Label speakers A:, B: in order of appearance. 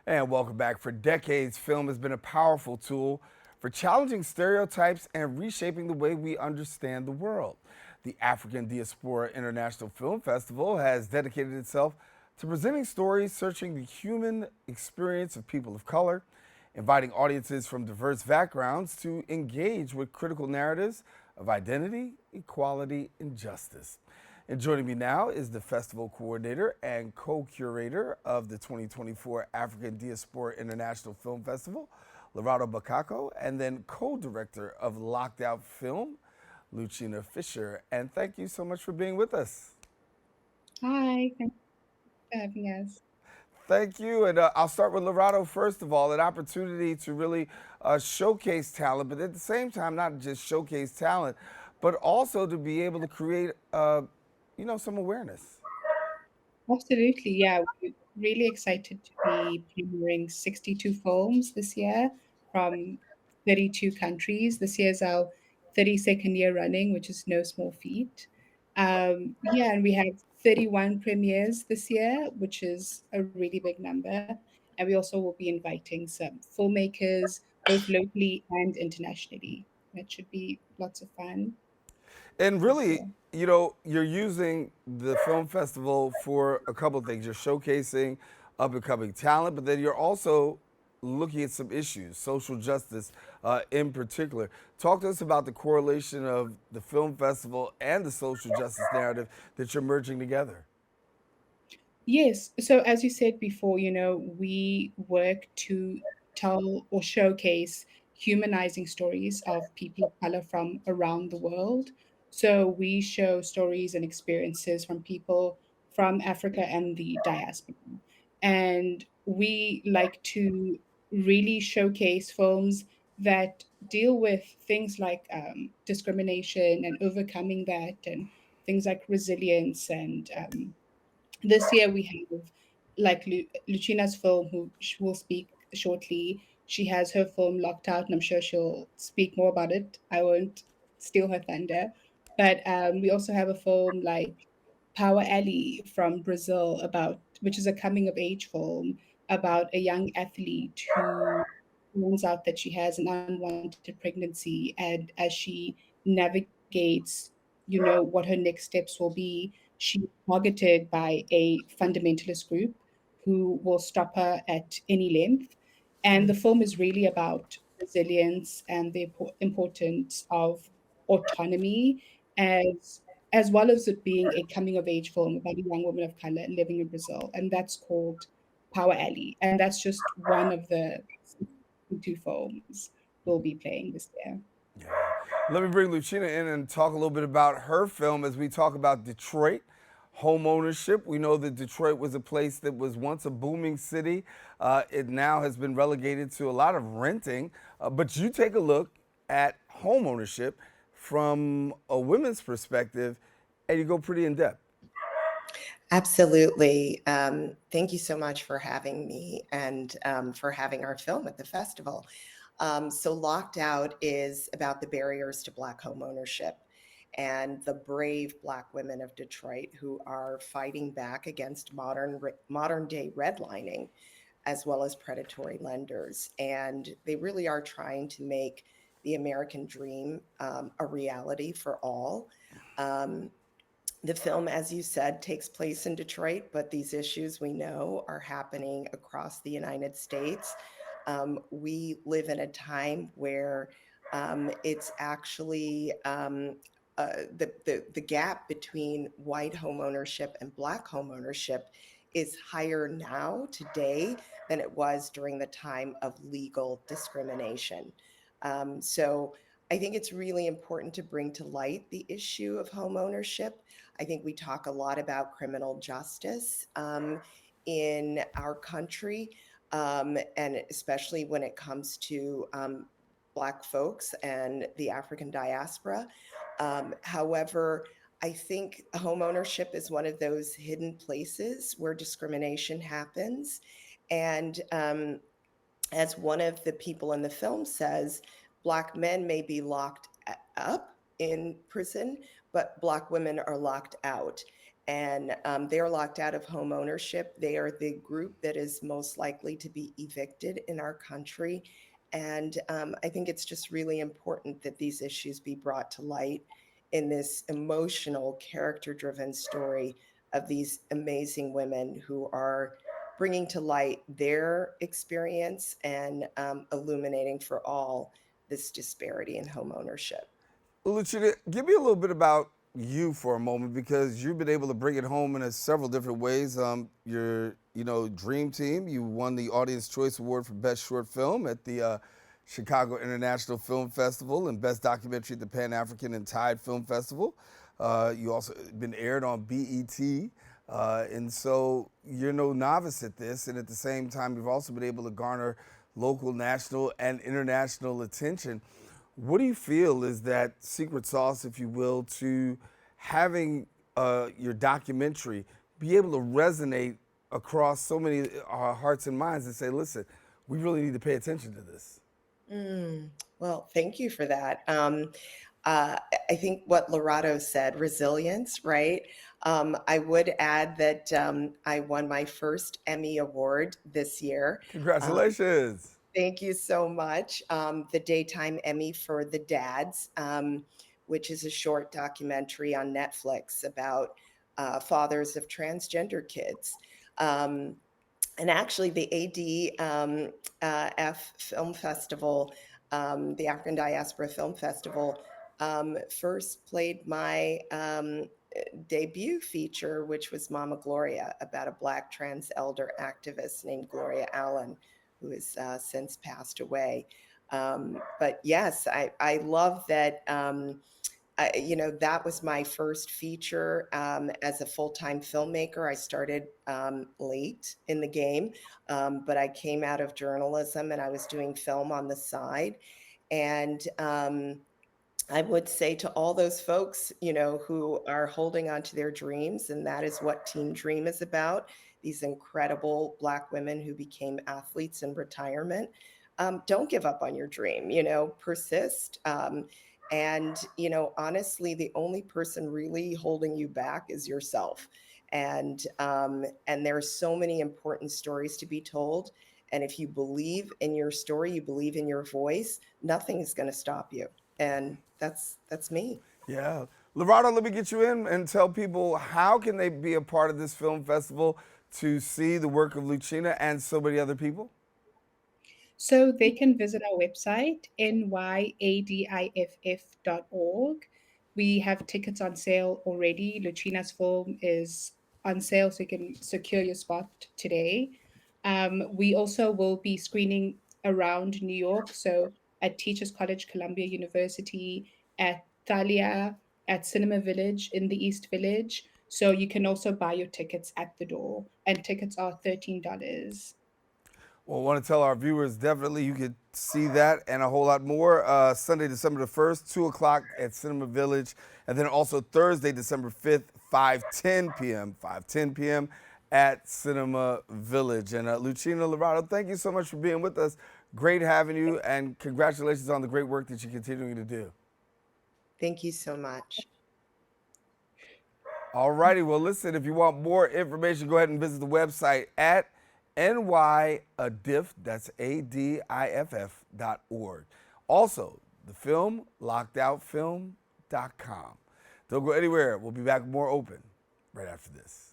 A: And welcome back. For decades, film has been a powerful tool for challenging stereotypes and reshaping the way we understand the world. The African Diaspora International Film Festival has dedicated itself to presenting stories searching the human experience of people of color, inviting audiences from diverse backgrounds to engage with critical narratives of identity, equality, and justice. And joining me now is the festival coordinator and co-curator of the 2024 African Diaspora International Film Festival, Lerato Bokako, and then co-director of Locked Out Film, Luchina Fischer. And thank you so much for being with us.
B: Hi, thanks for having us.
A: Thank you. And I'll start with Lerato first of all, an opportunity to really showcase talent, but at the same time, not just showcase talent, but also to be able to create, some awareness.
B: Absolutely, yeah. We're really excited to be premiering 62 films this year from 32 countries. This year is our 32nd year running, which is no small feat. Yeah, and we have 31 premieres this year, which is a really big number. And we also will be inviting some filmmakers, both locally and internationally. That should be lots of fun
A: And
B: this
A: really,
B: year.
A: you're using the film festival for a couple of things. You're showcasing up and coming talent, but then you're also looking at some issues, social justice in particular. Talk to us about the correlation of the film festival and the social justice narrative that you're merging together.
B: Yes. So as you said before, we work to tell or showcase humanizing stories of people of color from around the world. So we show stories and experiences from people from Africa and the diaspora. And we like to really showcase films that deal with things like discrimination and overcoming that, and things like resilience and this year we have like Luchina's film, who will speak shortly. She has her film Locked Out, and I'm sure she'll speak more about it. I won't steal her thunder. But we also have a film like Power Alley from Brazil, about which is a coming of age film about a young athlete who finds out that she has an unwanted pregnancy, and as she navigates, what her next steps will be, she's targeted by a fundamentalist group who will stop her at any length. And the film is really about resilience and the importance of autonomy, as well as it being a coming of age film about a young woman of color living in Brazil. And that's called Power Alley. And that's just one of the two films we'll be playing this year.
A: Let me bring Luchina in and talk a little bit about her film as we talk about Detroit. Home ownership. We know that Detroit was a place that was once a booming city. It now has been relegated to a lot of renting. But you take a look at home ownership from a women's perspective, and you go pretty in depth.
C: Absolutely. Thank you so much for having me and for having our film at the festival. So, Locked Out is about the barriers to Black home ownership and the brave Black women of Detroit who are fighting back against modern day redlining as well as predatory lenders. And they really are trying to make the American dream a reality for all. Um, the film, as you said, takes place in Detroit, but these issues we know are happening across the United States. We live in a time where it's actually the gap between white home ownership and Black home ownership is higher now today than it was during the time of legal discrimination. So I think it's really important to bring to light the issue of home ownership. I think we talk a lot about criminal justice in our country, and especially when it comes to Black folks and the African diaspora. However, I think home ownership is one of those hidden places where discrimination happens. And as one of the people in the film says, Black men may be locked up in prison, but Black women are locked out. and they're locked out of home ownership. They are the group that is most likely to be evicted in our country. And I think it's just really important that these issues be brought to light in this emotional, character-driven story of these amazing women who are bringing to light their experience and illuminating for all this disparity in home ownership.
A: Luchina, give me a little bit about you for a moment, because you've been able to bring it home in several different ways. Your, Dream Team, you won the Audience Choice Award for Best Short Film at the Chicago International Film Festival and Best Documentary at the Pan African and Tide Film Festival. You also been aired on BET. And so you're no novice at this. And at the same time, you've also been able to garner local, national, and international attention. What do you feel is that secret sauce, if you will, to having your documentary be able to resonate across so many hearts and minds and say, listen, we really need to pay attention to this?
C: Well, thank you for that. I think what Lerato said, resilience, right? I would add that I won my first Emmy Award this year.
A: Congratulations.
C: Thank you so much. The Daytime Emmy for The Dads, which is a short documentary on Netflix about fathers of transgender kids. And actually, the ADF Film Festival, the African Diaspora Film Festival, first played my debut feature, which was Mama Gloria, about a Black trans elder activist named Gloria Allen, who has since passed away. But yes, I love that. That was my first feature as a full-time filmmaker. I started late in the game, but I came out of journalism and I was doing film on the side. And I would say to all those folks, who are holding on to their dreams, and that is what Teen Dream is about, these incredible Black women who became athletes in retirement. Don't give up on your dream, persist. And, honestly, the only person really holding you back is yourself. And there are so many important stories to be told. And if you believe in your story, you believe in your voice, nothing is going to stop you. And that's me.
A: Yeah. Lerato, let me get you in and tell people, how can they be a part of this film festival to see the work of Luchina and so many other people?
B: So they can visit our website, nyadiff.org. We have tickets on sale already. Luchina's film is on sale, so you can secure your spot today. We also will be screening around New York, so at Teachers College, Columbia University, at Thalia, at Cinema Village in the East Village. So you can also buy your tickets at the door, and tickets are $13.
A: Well, I want to tell our viewers, definitely you could see that and a whole lot more Sunday, December the 1st, 2 o'clock at Cinema Village. And then also Thursday, December 5th, 5:10 p.m. at Cinema Village. And Luchina, Lerato, thank you so much for being with us. Great having you, and congratulations on the great work that you're continuing to do.
C: Thank you so much.
A: All righty. Well, listen, if you want more information, go ahead and visit the website at NYADIFF, that's ADIFF.org. Also, the film, lockedoutfilm.com. Don't go anywhere. We'll be back more open right after this.